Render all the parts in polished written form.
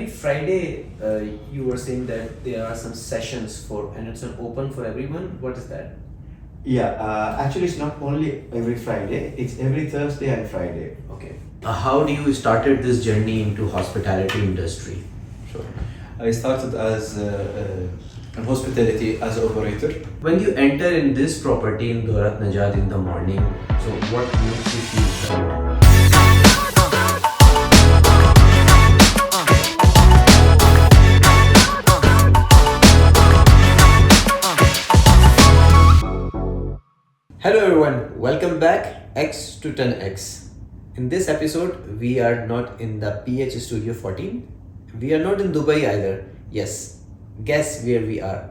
every Friday you were saying that there are some sessions for and it's an open for everyone. What is that? Yeah, actually it's not only every Friday, it's every Thursday and Friday. Okay. How do you started this journey into hospitality industry? Sure. I started as in hospitality as an operator. When you enter in this property in Dorat Najd in the morning, so what makes you feel proud? Hello everyone, welcome back X to 10X. In this episode, we are not in the PH Studio 14. We are not in Dubai either. Yes, guess where we are.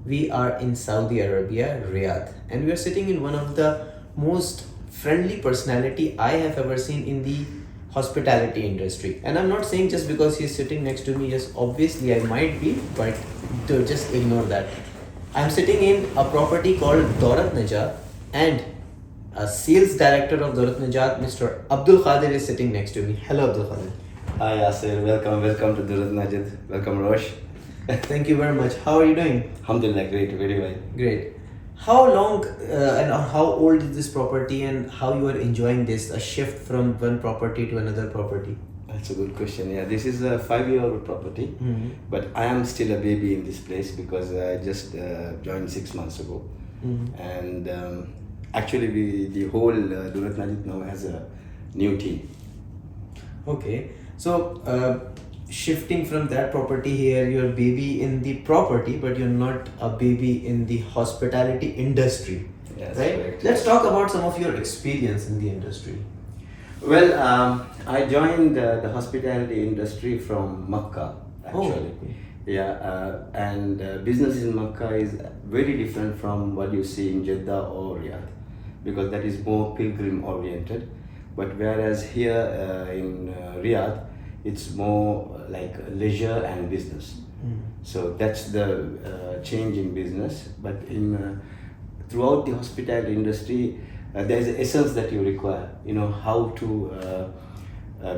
We are in Saudi Arabia, Riyadh. And we are sitting in one of the most friendly personality I have ever seen in the hospitality industry. And I'm not saying just because he's sitting next to me, yes, obviously I might be, but just ignore that. I'm sitting in a property called Dorat Najd, and a sales director of Dorat Najd, Mr. Abdul Qadir, is sitting next to me. Hello, Abdul Qadir. Hi Yasir, welcome to Dorat Najd. Welcome Rosh. Thank you very much. How are you doing? Alhamdulillah, great, very well. Great. How long and how old is this property, and how you are enjoying this, a shift from one property to another property? That's a good question. Yeah, this is a 5-year-old property, but I am still a baby in this place because I just joined 6 months ago. And actually the whole Dorat Najd now has a new team. Okay. So shifting from that property here, you're a baby in the property, but you're not a baby in the hospitality industry. Yes, right? correct. Let's talk about some of your experience in the industry. Well, I joined the hospitality industry from Makkah, actually. Oh. Yeah, and business in Makkah is very different from what you see in Jeddah or Riyadh, because that is more pilgrim oriented. But whereas here in Riyadh, it's more like leisure and business. So that's the change in business. But in throughout the hospitality industry, there is an essence that you require. You know how to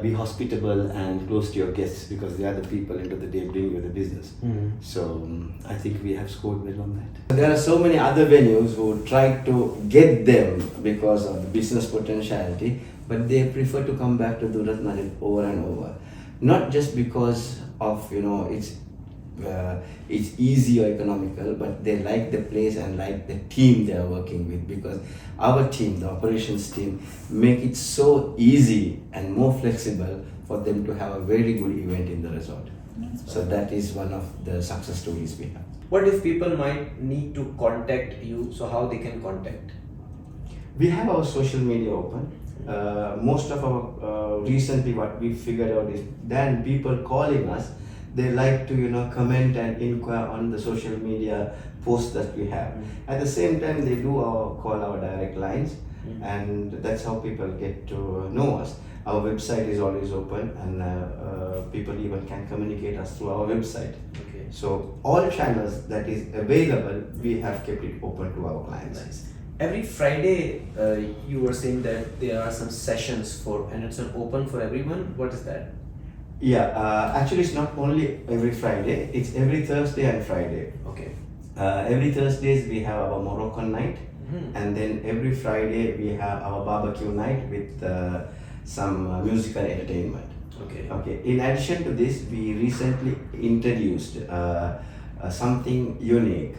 be hospitable and close to your guests, because they are the people end of the day bring you the business. So I think we have scored well on that. There are so many other venues who try to get them because of the business potentiality, but they prefer to come back to Dorat Najd over and over. Not just because of it's easy or economical, but they like the place and like the team they are working with, because our team, the operations team, make it so easy and more flexible for them to have a very good event in the resort. So that is one of the success stories we have. What if people might need to contact you? So how they can contact? We have our social media open. Most of our recently what we figured out is then people calling us, they like to comment and inquire on the social media posts that we have. At the same time, they do call our direct lines, and that's how people get to know us. Our website is always open, and people even can communicate us through our website. Okay. So all channels that is available, we have kept it open to our clients. Nice. Every Friday, you were saying that there are some sessions for, and it's an open for everyone. What is that? Yeah, actually it's not only every Friday, it's every Thursday and Friday. Okay. Every Thursdays we have our Moroccan night, and then every Friday we have our barbecue night with some musical entertainment. Okay. Okay. In addition to this, we recently introduced something unique.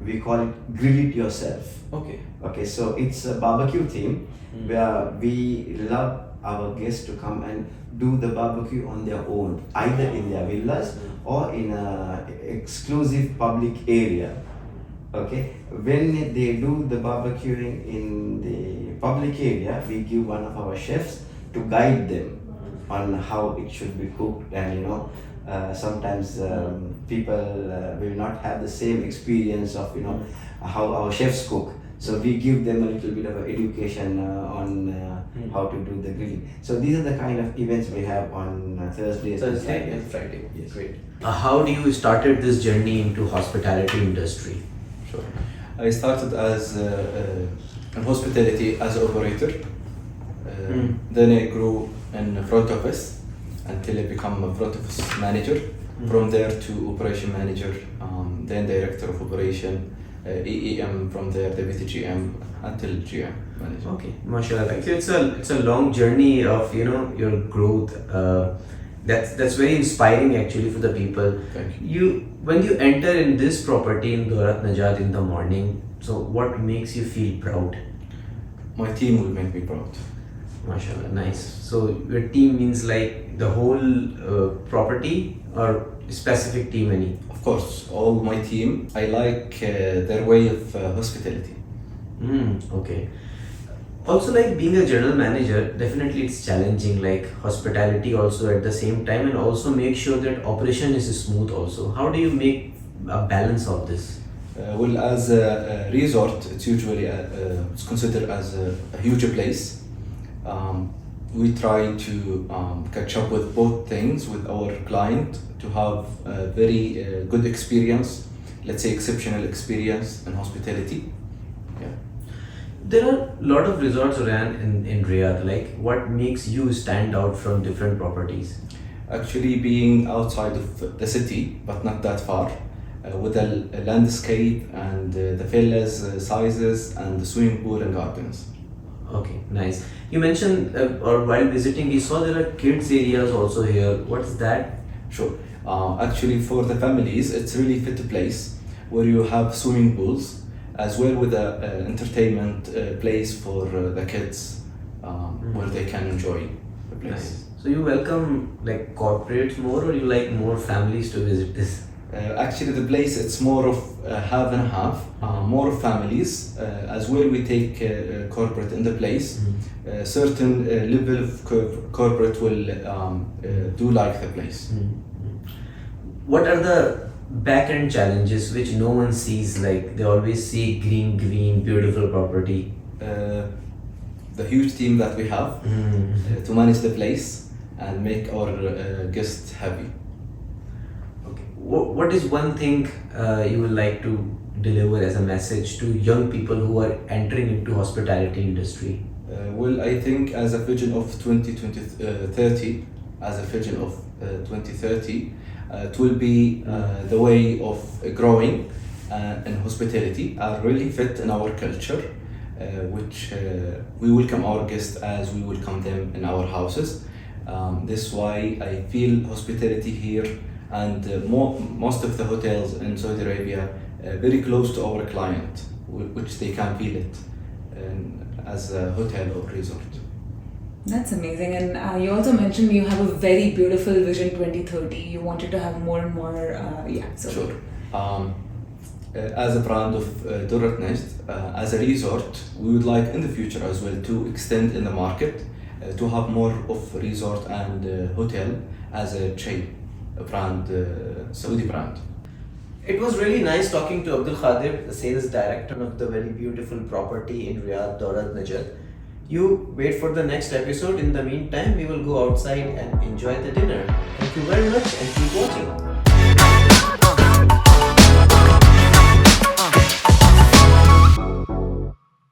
We call it Grill It Yourself. Okay. Okay, so it's a barbecue theme where we love our guests to come and do the barbecue on their own, either in their villas or in a exclusive public area. Okay, when they do the barbecuing in the public area, we give one of our chefs to guide them on how it should be cooked, and sometimes people will not have the same experience of how our chefs cook. So we give them a little bit of education on how to do the grilling. So these are the kind of events we have on Thursdays and Friday. Yes. Great. How do you started this journey into hospitality industry? Sure. I started as in hospitality as an operator. Then I grew in front office, until I become a front office manager. From there to operation manager, then director of operation, EEM, from there deputy GM until GM manager. Okay, mashallah. Actually, it's a long journey of your growth. That's very inspiring actually for the people. Thank You when you enter in this property in Dorat Najd in the morning. So what makes you feel proud? My team will make me proud. Mashallah, nice. So your team means like the whole property or specific team any? Of course, all my team, I like their way of hospitality. Okay. Also, like being a general manager, definitely it's challenging. Like hospitality also at the same time, and also make sure that operation is smooth. Also, how do you make a balance of this? Well, as a resort, it's usually it's considered as a huge place. We try to catch up with both things with our client to have a very good experience, let's say exceptional experience in hospitality. Yeah. There are a lot of resorts around in Riyadh. Like, what makes you stand out from different properties? Actually, being outside of the city, but not that far, with a landscape and the villas sizes and the swimming pool and gardens. Okay, nice. You mentioned, or while visiting, we saw there are kids areas also here. What's that? Sure. Actually, for the families, it's really fit place where you have swimming pools as well with a entertainment place for the kids where they can enjoy the place. Nice. So you welcome like corporates more, or you like more families to visit this? Actually, the place it's more of half and half. More of families as well. We take corporate in the place. Certain level of corporate will do like the place. What are the back end challenges which no one sees? Like they always see green, beautiful property. The huge team that we have to manage the place and make our guests happy. Okay. What is one thing you would like to deliver as a message to young people who are entering into hospitality industry? Well, I think as a vision of 2030, as a vision of 2030, it will be the way of growing in hospitality are really fit in our culture, which we welcome our guests as we welcome them in our houses. This is why I feel hospitality here and most of the hotels in Saudi Arabia very close to our client, which they can feel it as a hotel or resort. That's amazing. And you also mentioned you have a very beautiful Vision 2030. You wanted to have more and more, So. Sure. As a brand of Dorat Najd, as a resort, we would like in the future as well to extend in the market, to have more of resort and hotel as a chain, a brand, Saudi brand. It was really nice talking to Abdul Qadir, the sales director of the very beautiful property in Riyadh, Dorat Najd. You wait for the next episode. In the meantime, we will go outside and enjoy the dinner. Thank you very much and keep watching.